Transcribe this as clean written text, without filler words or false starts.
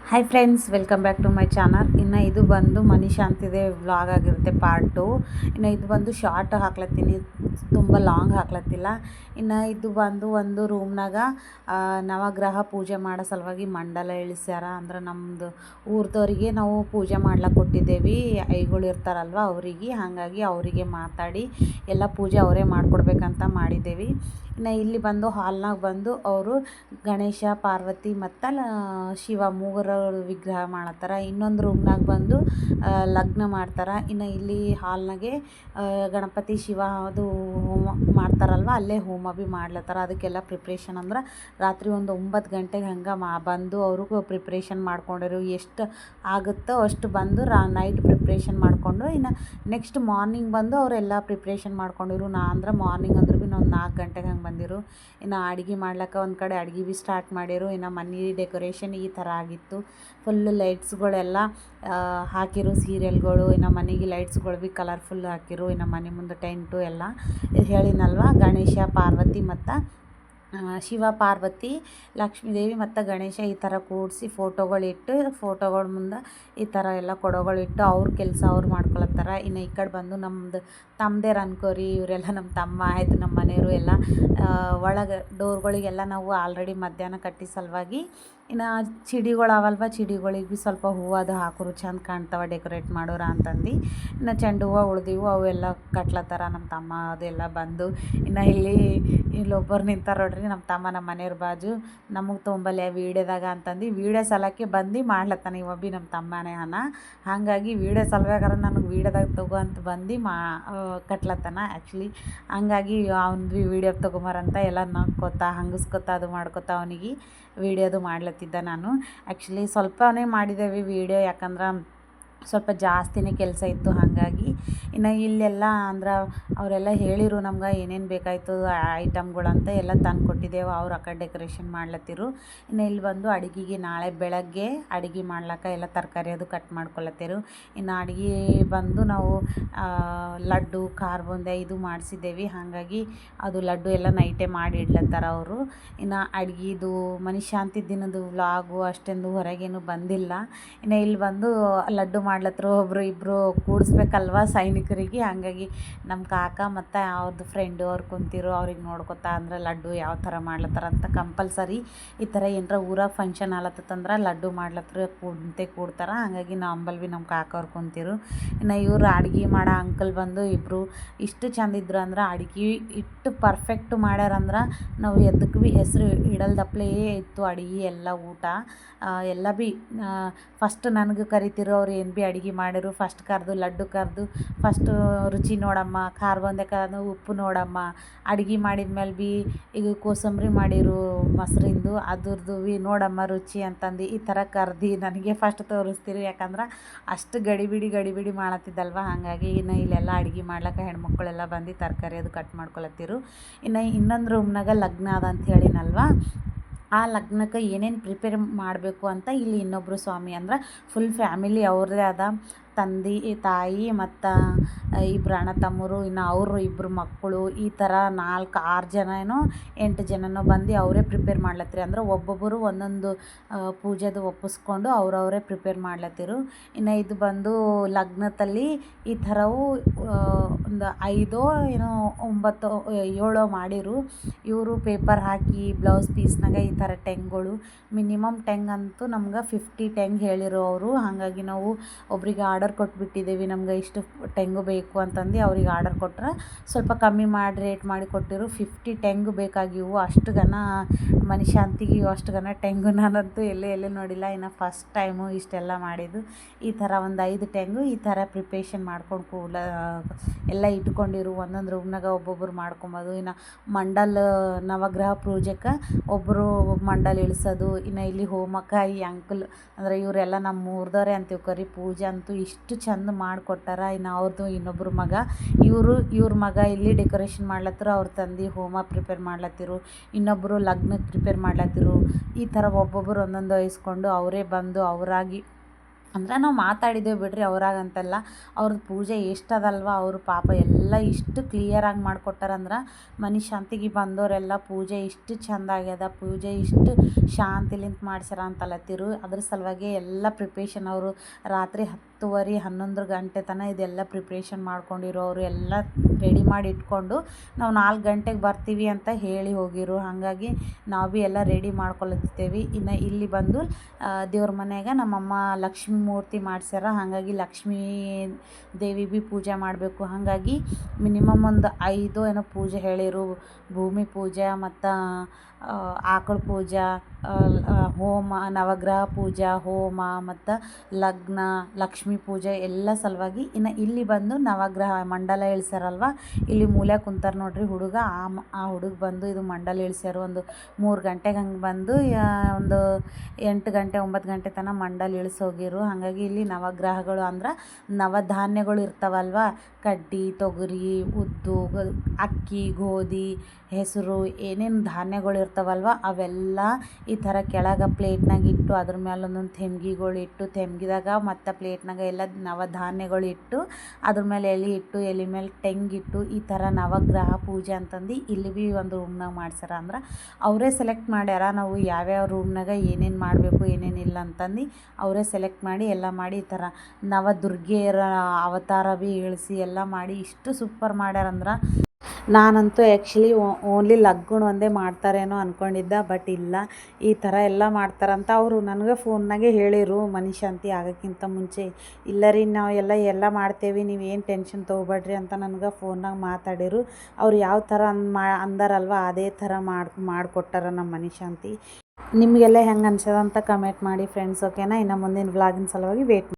Hi friends, welcome back to my channel. ಇನ್ನು ಇದು ಬಂದು ಮನಿ ಶಾಂತಿದೆ ವ್ಲಾಗ್ ಆಗಿರುತ್ತೆ ಪಾರ್ಟ್ 2. ಇನ್ನು ಇದು ಬಂದು ಶಾರ್ಟ್ ಹಾಕ್ಲತ್ತೀನಿ, ತುಂಬ ಲಾಂಗ್ ಹಾಕ್ಲತ್ತಿಲ್ಲ. ಇನ್ನು ಇದು ಬಂದು ಒಂದು ರೂಮ್ನಾಗ ನವಗ್ರಹ ಪೂಜೆ ಮಾಡೋ ಸಲುವಾಗಿ ಮಂಡಲ ಇಳಿಸ್ಯಾರ. ಅಂದ್ರೆ ನಮ್ಮದು ಊರ್ದವರಿಗೆ ನಾವು ಪೂಜೆ ಮಾಡ್ಲಿಕ್ಕೆ ಕೊಟ್ಟಿದ್ದೇವೆ, ಐಗಳು ಇರ್ತಾರಲ್ವ ಅವರಿಗೆ. ಹಾಗಾಗಿ ಅವರಿಗೆ ಮಾತಾಡಿ ಎಲ್ಲ ಪೂಜೆ ಅವರೇ ಮಾಡಿಕೊಡ್ಬೇಕಂತ ಮಾಡಿದ್ದೇವೆ. ಇನ್ನು ಇಲ್ಲಿ ಬಂದು ಹಾಲ್ನಾಗ ಬಂದು ಅವರು ಗಣೇಶ, ಪಾರ್ವತಿ ಮತ್ತು ಶಿವ ಮೂವರ ವಿಗ್ರಹ ಮಾಡತ್ತಾರ. ಇನ್ನೊಂದು ರೂಮ್ನಾಗ ಬಂದು ಲಗ್ನ ಮಾಡ್ತಾರೆ. ಇನ್ನು ಇಲ್ಲಿ ಹಾಲ್ನಾಗೆ ಗಣಪತಿ ಶಿವ ಅದು ಹೋಮ ಮಾಡ್ತಾರಲ್ವ, ಅಲ್ಲೇ ಹೋಮ ಭೀ ಮಾಡ್ಲತ್ತಾರ. ಅದಕ್ಕೆಲ್ಲ ಪ್ರಿಪ್ರೇಷನ್ ಅಂದ್ರೆ ರಾತ್ರಿ ಒಂದು 9 ಗಂಟೆಗೆ ಹಂಗೆ ಬಂದು ಅವ್ರಿಗೂ ಪ್ರಿಪ್ರೇಷನ್ ಮಾಡ್ಕೊಂಡಿರು. ಎಷ್ಟು ಆಗುತ್ತೋ ಅಷ್ಟು ಬಂದು ನೈಟ್ ಪ್ರಿಪ್ರೇಷನ್ ಮಾಡಿಕೊಂಡು ಇನ್ನು ನೆಕ್ಸ್ಟ್ ಮಾರ್ನಿಂಗ್ ಬಂದು ಅವರೆಲ್ಲ ಪ್ರಿಪ್ರೇಷನ್ ಮಾಡ್ಕೊಂಡಿರು. ಅಂದ್ರೆ ಮಾರ್ನಿಂಗ್ ಅಂದ್ರೆ ಭೀ ನಾವು 4 ಗಂಟೆಗೆ ಹಂಗೆ ಬಂದಿರು. ಇನ್ನು ಅಡುಗೆ ಮಾಡ್ಲಿಕ್ಕೆ ಒಂದು ಕಡೆ ಅಡುಗೆ ಭೀ ಸ್ಟಾರ್ಟ್ ಮಾಡಿರು. ಇನ್ನು ಮನೆ ಡೆಕೋರೇಷನ್ ಈ ಥರ ಆಗಿತ್ತು. ಫುಲ್ಲು ಲೈಟ್ಸ್ಗಳೆಲ್ಲ ಹಾಕಿರು, ಸೀರಿಯಲ್ಗಳು. ಇನ್ನು ಮನೆಗೆ ಲೈಟ್ಸ್ಗಳು ಭೀ ಕಲರ್ಫುಲ್ ಹಾಕಿರು. ಇನ್ನು ಮನೆ ಮುಂದೆ ಟೆಂಟು ಎಲ್ಲ ಇದು ಹೇಳಿನಲ್ವ, ಗಣೇಶ, ಪಾರ್ವತಿ ಮತ್ತು ಶಿವ, ಪಾರ್ವತಿ, ಲಕ್ಷ್ಮೀದೇವಿ ಮತ್ತು ಗಣೇಶ ಈ ಥರ ಕೂಡಿಸಿ ಫೋಟೋಗಳಿಟ್ಟು, ಫೋಟೋಗಳ ಮುಂದೆ ಈ ಥರ ಎಲ್ಲ ಕೊಡೋಗಳಿಟ್ಟು ಅವ್ರ ಕೆಲಸ ಅವ್ರು ಮಾಡ್ಕೊಳತ್ತಾರ. ಇನ್ನು ಈ ಕಡೆ ಬಂದು ನಮ್ಮದು ತಮ್ಮದೇರು ಅನ್ಕೋರಿ, ಇವರೆಲ್ಲ ನಮ್ಮ ತಮ್ಮ ಆಯಿತು, ನಮ್ಮ ಮನೆಯವರು ಎಲ್ಲ ಒಳಗೆ ಡೋರ್ಗಳಿಗೆಲ್ಲ ನಾವು ಆಲ್ರೆಡಿ ಮಧ್ಯಾಹ್ನ ಕಟ್ಟಿ ಸಲುವಾಗಿ ಇನ್ನು ಚಿಡಿಗಳು ಅವಲ್ವ, ಚಿಡಿಗಳಿಗೆ ಭೀ ಸ್ವಲ್ಪ ಹೂವು ಅದು ಹಾಕೋರು, ಚೆಂದ ಕಾಣ್ತವೆ ಡೆಕೋರೇಟ್ ಮಾಡೋರ ಅಂತಂದು. ಇನ್ನು ಚೆಂಡು ಹೂವು ಉಳ್ದಿವು, ಅವೆಲ್ಲ ಕಟ್ಲತ್ತಾರ ನಮ್ಮ ತಮ್ಮ ಅದೆಲ್ಲ ಬಂದು. ಇನ್ನು ಇಲ್ಲೊಬ್ಬರು ನಿಂತಾರ ನೋಡ್ರಿ ನಮ್ಮ ತಮ್ಮ, ನಮ್ಮ ಮನೆಯವ್ರ ಬಾಜು. ನಮಗೆ ತೊಂಬಲ್ಯ ವೀಡಿಯೋದಾಗ ಅಂತಂದು ವೀಡಿಯೋ ಸಲಕ್ಕೆ ಬಂದು ಮಾಡ್ಲತ್ತಾನ ಇವ ಭೀ ನಮ್ಮ ತಮ್ಮನೇ ಹನ. ಹಾಗಾಗಿ ವೀಡಿಯೋ ಸಲುವಾಗಾರ ನನಗೆ ವೀಡಿಯೋದಾಗ ತಗೋ ಅಂತ ಬಂದು ಕಟ್ಲತ್ತಾನ ಆ್ಯಕ್ಚುಲಿ. ಹಂಗಾಗಿ ಅವ್ನು ಭೀ ವೀಡಿಯೋ ತೊಗೊಂಬರಂತ ಎಲ್ಲ ನಕ್ಕೋತಾ ಹಂಗಸ್ಕೊತಾ ಅದು ಮಾಡ್ಕೊತಾ ಅವನಿಗೆ ವೀಡಿಯೋದು ಮಾಡ್ಲತ್ತಿದ್ದ ನಾನು. ಆ್ಯಕ್ಚುಲಿ ಸ್ವಲ್ಪನೇ ಮಾಡಿದ್ದೇವೆ ವೀಡಿಯೋ, ಯಾಕಂದ್ರೆ ಸ್ವಲ್ಪ ಜಾಸ್ತಿನೇ ಕೆಲಸ ಇತ್ತು. ಹಾಗಾಗಿ ಇನ್ನು ಇಲ್ಲೆಲ್ಲ ಅಂದ್ರೆ ಅವರೆಲ್ಲ ಹೇಳಿರು ನಮ್ಗೆ ಏನೇನು ಬೇಕಾಯ್ತು ಐಟಮ್ಗಳಂತ ಎಲ್ಲ ತಂದು ಕೊಟ್ಟಿದ್ದೇವೆ. ಅವ್ರು ಆ ಕಡೆ ಡೆಕೋರೇಷನ್ ಮಾಡ್ಲತ್ತಿರು. ಇನ್ನು ಇಲ್ಲಿ ಬಂದು ಅಡುಗೆಗೆ ನಾಳೆ ಬೆಳಗ್ಗೆ ಅಡುಗೆ ಮಾಡ್ಲಿಕ್ಕೆ ಎಲ್ಲ ತರಕಾರಿ ಅದು ಕಟ್ ಮಾಡ್ಕೊಳತ್ತಿರು. ಇನ್ನು ಅಡುಗೆ ಬಂದು ನಾವು ಲಡ್ಡು, ಖಾರ ಬೂಂದಿ ಇದು ಮಾಡಿಸಿದ್ದೇವೆ. ಹಾಗಾಗಿ ಅದು ಲಡ್ಡು ಎಲ್ಲ ನೈಟೇ ಮಾಡಿ ಇಡ್ಲತ್ತಾರ ಅವರು. ಇನ್ನು ಅಡುಗೆದು ಮನಃಶಾಂತಿ ದಿನದ ವ್ಲಾಗು ಅಷ್ಟೊಂದು ಹೊರಗೇನು ಬಂದಿಲ್ಲ. ಇನ್ನು ಇಲ್ಲಿ ಬಂದು ಲಡ್ಡು ಮಾಡ್ಲತ್ತರು, ಒಬ್ಬರು ಇಬ್ಬರು ಕೂಡಿಸ್ಬೇಕಲ್ವ ಸೈನಿಕರಿಗೆ. ಹಾಗಾಗಿ ನಮ್ಮ ಕಾಕ ಮತ್ತು ಅವ್ರದ್ದು ಫ್ರೆಂಡು ಅವ್ರು ಕುಂತಿರು, ಅವ್ರಿಗೆ ನೋಡ್ಕೊತಾ ಅಂದ್ರೆ ಲಡ್ಡು ಯಾವ ಥರ ಮಾಡ್ಲತ್ತಾರ ಅಂತ. ಕಂಪಲ್ಸರಿ ಈ ಥರ ಏನರ ಊರಾಗ ಫಂಕ್ಷನ್ ಆಲತ್ತಂದ್ರೆ ಲಡ್ಡು ಮಾಡ್ಲತ್ರ ಕೂಡ್ತಾರೆ. ಹಾಗಾಗಿ ನಂಬಲ್ ಭೀ ನಮ್ಮ ಕಾಕ ಅವ್ರು ಕುಂತಿರು. ಇನ್ನು ಇವರು ಅಡುಗೆ ಮಾಡೋ ಅಂಕಲ್ ಬಂದು ಇಬ್ಬರು ಇಷ್ಟು ಚಂದ ಇದ್ರು ಅಂದ್ರೆ ಅಡುಗೆ ಇಟ್ಟು ಪರ್ಫೆಕ್ಟ್ ಮಾಡ್ಯಾರಂದ್ರೆ ನಾವು ಎದಕ್ಕೆ ಭೀ ಹೆಸರು ಇಡಲ್ದಪ್ಲೇ ಇತ್ತು ಅಡುಗೆ ಎಲ್ಲ ಊಟ ಎಲ್ಲ ಭೀ. ಫಸ್ಟ್ ನನಗೆ ಕರಿತಿರು, ಅವ್ರು ಏನು ಭೀ ಅಡುಗೆ ಮಾಡಿರು. ಫಸ್ಟ್ ಕರೆದು ಲಡ್ಡು ಕರೆದು ಫಸ್ಟು ರುಚಿ ನೋಡಮ್ಮ, ಖಾರ ಬೂಂದಿ ಕರೆದು ಉಪ್ಪು ನೋಡಮ್ಮ, ಅಡುಗೆ ಮಾಡಿದ ಮೇಲೆ ಭೀ ಈಗ ಕೋಸಂಬರಿ ಮಾಡಿರು ಮೊಸರಿಂದು, ಅದ್ರದ್ದು ಭೀ ನೋಡಮ್ಮ ರುಚಿ ಅಂತಂದು ಈ ಥರ ಕರ್ದು ನನಗೆ ಫಸ್ಟ್ ತೋರಿಸ್ತಿರು. ಯಾಕಂದ್ರೆ ಅಷ್ಟು ಗಡಿಬಿಡಿ ಮಾಡತ್ತಿದ್ದಲ್ವ. ಹಾಗಾಗಿ ಇನ್ನು ಇಲ್ಲೆಲ್ಲ ಅಡುಗೆ ಮಾಡ್ಲಿಕ್ಕೆ ಹೆಣ್ಮಕ್ಳೆಲ್ಲ ಬಂದು ತರಕಾರಿ ಅದು ಕಟ್ ಮಾಡ್ಕೊಳತ್ತಿರು. ಇನ್ನು ಇನ್ನೊಂದು ರೂಮ್ನಾಗ ಲಗ್ನ ಅದ ಅಂತ ಹೇಳಿನಲ್ವ, ಆ ಲಗ್ನಕ್ಕೆ ಏನೇನು ಪ್ರಿಪೇರ್ ಮಾಡಬೇಕು ಅಂತ ಇಲ್ಲಿ ಇನ್ನೊಬ್ಬರು ಸ್ವಾಮಿ ಅಂದ್ರೆ ಫುಲ್ ಫ್ಯಾಮಿಲಿ ಅವ್ರದ್ದೇ ಆದ ತಂದೆ ತಾಯಿ ಮತ್ತು ಇಬ್ಬರು ಅಣ್ಣ ತಮ್ಮರು, ಇನ್ನು ಅವರು ಇಬ್ಬರು ಮಕ್ಕಳು, ಈ ಥರ 4-6 ಜನನೋ 8 ಜನನೋ ಬಂದು ಅವರೇ ಪ್ರಿಪೇರ್ ಮಾಡ್ಲತ್ತಿರು. ಅಂದ್ರೆ ಒಬ್ಬೊಬ್ಬರು ಒಂದೊಂದು ಪೂಜೆದು ಒಪ್ಪಿಸ್ಕೊಂಡು ಅವರವರೇ ಪ್ರಿಪೇರ್ ಮಾಡ್ಲತ್ತಿರು. ಇನ್ನು ಇದು ಬಂದು ಲಗ್ನದಲ್ಲಿ ಈ ಥರವು ಒಂದು 5 ಏನೋ 9 7 ಮಾಡಿರು. ಇವರು ಪೇಪರ್ ಹಾಕಿ ಬ್ಲೌಸ್ ಪೀಸ್ನಾಗ ಈ ಥರ ಟೆಂಗಳು ಮಿನಿಮಮ್ ಟೆಂಗ್ ಅಂತೂ ನಮ್ಗೆ 50 ಟೆಂಗ್ ಹೇಳಿರು ಅವರು. ಹಾಗಾಗಿ ನಾವು ಒಬ್ರಿಗೆ ಆರ್ಡರ್ ಕೊಟ್ಬಿಟ್ಟಿದ್ದೇವೆ, ನಮ್ಗೆ ಇಷ್ಟು ಟೆಂಗು ಬೇಕು ಅಂತಂದು. ಅವ್ರಿಗೆ ಆರ್ಡರ್ ಕೊಟ್ರೆ ಸ್ವಲ್ಪ ಕಮ್ಮಿ ಮಾಡಿ ರೇಟ್ ಮಾಡಿ ಕೊಟ್ಟಿರು. 50 ಟೆಂಗು ಬೇಕಾಗಿವು. ಅಷ್ಟು ಗನ ಮನಃಶಾಂತಿಗೆ ಅಷ್ಟು ಗನ ಟೆಂಗು ನಾನಂತೂ ಎಲ್ಲೇ ನೋಡಿಲ್ಲ. ಇನ್ನು ಫಸ್ಟ್ ಟೈಮು ಇಷ್ಟೆಲ್ಲ ಮಾಡಿದ್ದು. ಈ ಥರ ಒಂದು 5 ಟೆಂಗು ಈ ಥರ ಪ್ರಿಪ್ರೇಷನ್ ಮಾಡ್ಕೊಂಡು ಎಲ್ಲ ಇಟ್ಕೊಂಡಿರು. ಒಂದೊಂದು ರೂಮ್ನಾಗ ಒಬ್ಬೊಬ್ಬರು ಮಾಡ್ಕೊಬೋದು. ಇನ್ನು ಮಂಡಲ ನವಗ್ರಹ ಪೂಜೆಗೆ ಒಬ್ಬರು ಮಂಡಲ ಇಳಿಸೋದು. ಇನ್ನು ಇಲ್ಲಿ ಹೋಮಕ್ಕೆ ಈ ಅಂಕಲ್ ಅಂದರೆ ಇವರೆಲ್ಲ ನಮ್ಮ ಊರ್ದವ್ರೆ ಅಂತ ತಿಳ್ಕೊರಿ. ಪೂಜೆ ಅಂತೂ ಇಷ್ಟು ಚಂದ ಮಾಡಿಕೊಟ್ಟಾರ. ಇನ್ನು ಅವ್ರದ್ದು ಇನ್ನೊಬ್ಬರು ಮಗ, ಇವ್ರ ಮಗ ಇಲ್ಲಿ ಡೆಕೋರೇಷನ್ ಮಾಡ್ಲತ್ತಿರು. ಅವ್ರ ತಂದೆ ಹೋಮ ಪ್ರಿಪೇರ್ ಮಾಡ್ಲತ್ತಿರು, ಇನ್ನೊಬ್ಬರು ಲಗ್ನಕ್ಕೆ ಪ್ರಿಪೇರ್ ಮಾಡ್ಲತ್ತಿರು. ಈ ಥರ ಒಬ್ಬೊಬ್ಬರು ಒಂದೊಂದು ವಹಿಸ್ಕೊಂಡು ಅವರೇ ಬಂದು ಅವರಾಗಿ ಅಂದ್ರೆ ನಾವು ಮಾತಾಡಿದ್ದೇವೆ ಬಿಡ್ರಿ ಅವ್ರಾಗಂತಲ್ಲ. ಅವ್ರದ್ದು ಪೂಜೆ ಎಷ್ಟದಲ್ವ, ಅವರು ಪಾಪ ಎಲ್ಲ ಇಷ್ಟು ಕ್ಲಿಯರಾಗಿ ಮಾಡಿಕೊಟ್ಟಾರಂದ್ರೆ ಮನೆ ಶಾಂತಿಗೆ ಬಂದವರೆಲ್ಲ ಪೂಜೆ ಇಷ್ಟು ಚೆಂದ ಆಗ್ಯದ, ಪೂಜೆ ಇಷ್ಟು ಶಾಂತಿಲಿಂತ ಮಾಡ್ಸ್ಯಾರ ಅಂತಲತ್ತಿರು. ಅದ್ರ ಸಲುವಾಗಿ ಎಲ್ಲ ಪ್ರಿಪ್ರೇಷನ್ ಅವರು ರಾತ್ರಿ 10:30 11 ಗಂಟೆ ತನಕ ಇದೆಲ್ಲ ಪ್ರಿಪ್ರೇಷನ್ ಮಾಡ್ಕೊಂಡಿರು. ಅವರು ಎಲ್ಲ ರೆಡಿ ಮಾಡಿ ಇಟ್ಕೊಂಡು ನಾವು 4 ಗಂಟೆಗೆ ಬರ್ತೀವಿ ಅಂತ ಹೇಳಿ ಹೋಗಿರು. ಹಾಗಾಗಿ ನಾವು ಭೀ ಎಲ್ಲ ರೆಡಿ ಮಾಡ್ಕೊಳತ್ತಿದ್ದೇವೆ. ಇನ್ನು ಇಲ್ಲಿ ಬಂದು ದೇವ್ರ ಮನೆಯಾಗ ನಮ್ಮಮ್ಮ ಲಕ್ಷ್ಮೀ ಮೂರ್ತಿ ಮಾಡ್ಸ್ಯಾರ. ಹಾಗಾಗಿ ಲಕ್ಷ್ಮೀ ದೇವಿ ಭೀ ಪೂಜೆ ಮಾಡಬೇಕು. ಹಾಗಾಗಿ ಮಿನಿಮಮ್ ಒಂದು 5 ಏನೋ ಪೂಜೆ ಹೇಳಿರು. ಭೂಮಿ ಪೂಜೆ ಮತ್ತು ಆಕಳ ಪೂಜೆ, ಹೋಮ, ನವಗ್ರಹ ಪೂಜೆ, ಹೋಮ ಮತ್ತು ಲಗ್ನ, ಲಕ್ಷ್ಮೀ ಪೂಜೆ ಎಲ್ಲ ಸಲುವಾಗಿ. ಇನ್ನು ಇಲ್ಲಿ ಬಂದು ನವಗ್ರಹ ಮಂಡಲ ಇಳಿಸ್ಯಾರಲ್ವ, ಇಲ್ಲಿ ಮೂಲೆ ಕುಂತಾರ ನೋಡ್ರಿ ಹುಡುಗ. ಆ ಹುಡುಗ ಬಂದು ಇದು ಮಂಡಲ ಇಳಿಸ್ಯಾರು. ಒಂದು 3 ಗಂಟೆಗೆ ಹಂಗೆ ಬಂದು ಒಂದು 8 ಗಂಟೆ 9 ಗಂಟೆ ತನಕ ಮಂಡಲ ಇಳಿಸೋಗಿರು. ಹಾಗಾಗಿ ಇಲ್ಲಿ ನವಗ್ರಹಗಳು ಅಂದ್ರೆ ನವಧಾನ್ಯಗಳು ಇರ್ತಾವಲ್ವ, ಕಡ್ಡಿ, ತೊಗರಿ, ಉದ್ದು, ಅಕ್ಕಿ, ಗೋಧಿ, ಹೆಸರು, ಏನೇನು ಧಾನ್ಯಗಳು ಇರ್ತಾವಲ್ವ ಅವೆಲ್ಲ ಈ ಥರ ಕೆಳಗೆ ಪ್ಲೇಟ್ನಾಗ ಇಟ್ಟು, ಅದ್ರ ಮೇಲೆ ಒಂದೊಂದು ತೆಮ್ಗಿಗಳು ಇಟ್ಟು, ತೆಮ್ಗಿದಾಗ ಮತ್ತು ಪ್ಲೇಟ್ನಾಗ ಎಲ್ಲ ನವಧಾನ್ಯಗಳು ಇಟ್ಟು, ಅದ್ರ ಮೇಲೆ ಎಲೆ ಇಟ್ಟು, ಎಲೆ ಮೇಲೆ ತೆಂಗಿಟ್ಟು, ಈ ಥರ ನವಗ್ರಹ ಪೂಜೆ ಅಂತಂದು ಇಲ್ಲಿ ಭೀ ಒಂದು ರೂಮ್ನಾಗ ಮಾಡ್ಸ್ಯಾರ. ಅಂದ್ರೆ ಅವರೇ ಸೆಲೆಕ್ಟ್ ಮಾಡ್ಯಾರ ನಾವು ಯಾವ್ಯಾವ ರೂಮ್ನಾಗ ಏನೇನು ಮಾಡಬೇಕು ಏನೇನಿಲ್ಲ ಅಂತಂದು ಅವರೇ ಸೆಲೆಕ್ಟ್ ಮಾಡಿ ಎಲ್ಲ ಮಾಡಿ ಈ ಥರ ನವದುರ್ಗೆಯರ ಅವತಾರ ಭೀ ಇಳಿಸಿ ಎಲ್ಲ ಮಾಡಿ ಇಷ್ಟು ಸೂಪರ್ ಮಾಡ್ಯಾರಂದ್ರೆ. ನಾನಂತೂ ಆ್ಯಕ್ಚುಲಿ ಓನ್ಲಿ ಲಗ್ನ ಒಂದೇ ಮಾಡ್ತಾರೇನೋ ಅಂದ್ಕೊಂಡಿದ್ದೆ, ಬಟ್ ಇಲ್ಲ, ಈ ಥರ ಎಲ್ಲ ಮಾಡ್ತಾರಂತ ಅವರು ನನಗೆ ಫೋನ್ನಾಗೆ ಹೇಳಿರು ಮನೆ ಶಾಂತಿ ಆಗೋಕ್ಕಿಂತ ಮುಂಚೆ. ಇಲ್ಲ ರೀ ನಾವು ಎಲ್ಲ ಮಾಡ್ತೇವೆ, ನೀವು ಏನು ಟೆನ್ಷನ್ ತೊಗೋಬೇಡ್ರಿ ಅಂತ ನನಗೆ ಫೋನ್ನಾಗ ಮಾತಾಡಿರು. ಅವ್ರು ಯಾವ ಥರ ಅಂದಾರಲ್ವ ಅದೇ ಥರ ಮಾಡಿಕೊಟ್ಟಾರ ನಮ್ಮ ಮನೆ ಶಾಂತಿ. ನಿಮಗೆಲ್ಲ ಹೆಂಗೆ ಅನ್ಸದಂತ ಕಮೆಂಟ್ ಮಾಡಿ ಫ್ರೆಂಡ್ಸ್, ಓಕೆನಾ? ಇನ್ನು ಮುಂದಿನ ವ್ಲಾಗಿನ ಸಲುವಾಗಿ ವೇಟ್